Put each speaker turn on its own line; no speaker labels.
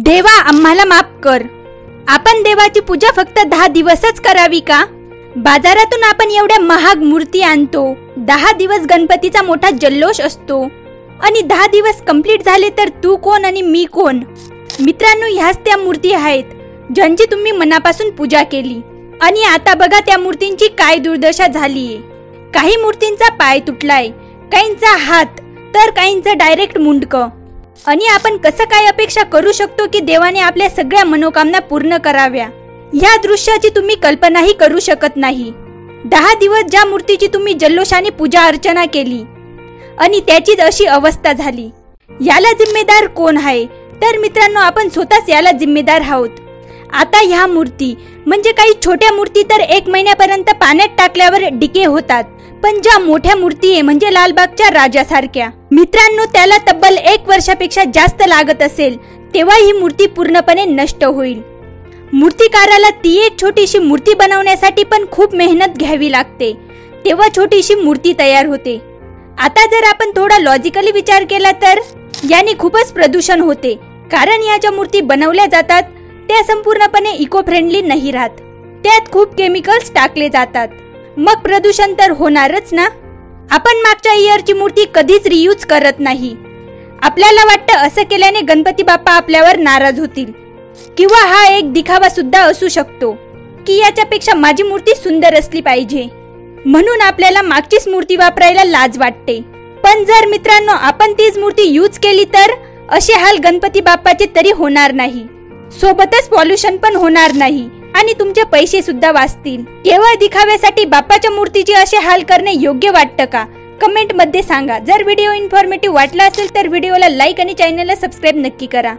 देवा आम्हाला माफ कर। आपण देवाची पूजा फक्त 10 दिवसच करावी का? बाजारातून आपण एवढ्या महाग मूर्ती आणतो, 10 दिवस गणपतीचा मोठा जल्लोष असतो आणि 10 दिवस कंप्लीट झाले तर तू कोण आणि मी कोण? मित्रांनो, ह्याच त्या मूर्ती आहेत ज्यांची तुम्ही मनापासून पूजा केली आणि आता बघा त्या मूर्तींची काय दुर्दशा झालीये। काही मूर्तींचा पाय तुटलाय, काहींचा हात, तर काहींचं डायरेक्ट मुंडकं। आणि आपण कसं काय अपेक्षा करू शकतो की देवाने आपल्या सगळ्या मनोकामना पूर्ण कराव्या? ह्या दृश्याची तुम्ही कल्पनाही करू शकत नाही। 10 दिवस ज्या मूर्तीची तुम्ही जल्लोषाने पूजा अर्चना केली आणि त्याचीच अशी अवस्था झाली, याला जिम्मेदार कोण आहे? तर मित्रांनो, आपण स्वतःच याला जिम्मेदार आहोत। आता ह्या मूर्ती म्हणजे काही छोट्या मूर्ती तर 1 महिन्यापर्यंत पाण्यात टाकल्यावर डिके होतात, पण ज्या मोठ्या मूर्ती आहे म्हणजे लालबागच्या राजासारख्या, मित्रांनो त्याला तब्बल 1 वर्षापेक्षा जास्त लागत असेल तेव्हा ही मूर्ती पूर्णपणे नष्ट होईल। मूर्तिकाराला ती एक छोटीशी मूर्ती बनवण्यासाठी पण खूप मेहनत घ्यावी लागते, तेव्हा छोटीशी मूर्ती तयार होते। आता जर आपण थोडा लॉजिकली विचार केला तर याने खूपच प्रदूषण होते, कारण या ज्या मूर्ती बनवल्या जातात त्या संपूर्णपणे इको फ्रेंडली नाही राहत, त्यात खूप केमिकल्स टाकले जातात, मग प्रदूषण तर होणारच ना। आपण मागच्या इयरची मूर्ती कधीच रियूज करत नाही। आपल्याला वाटतं असं केल्याने गणपती बाप्पा आपल्यावर नाराज होतील, किंवा हा एक दिखावा सुद्धा असू शकतो की याच्यापेक्षा माझी मूर्ती सुंदर असली पाहिजे, म्हणून आपल्याला मागचीच मूर्ती वापरायला लाज वाटते। पण जर मित्रांनो आपण तीच मूर्ती यूज केली तर असे हाल गणपती बाप्पाचे तरी होणार नाही, सोबतच पॉल्युशन पण होणार नाही आणि तुमचे पैसे सुद्धा वाचतील। केवळ दिखाव्यासाठी बाप्पाच्या मूर्तीचे असे हाल करणे योग्य वाटतं का? कमेंट मध्ये सांगा। जर व्हिडिओ इन्फॉर्मेटिव्ह वाटला असेल तर व्हिडिओला लाईक आणि चॅनलला सबस्क्राईब नक्की करा।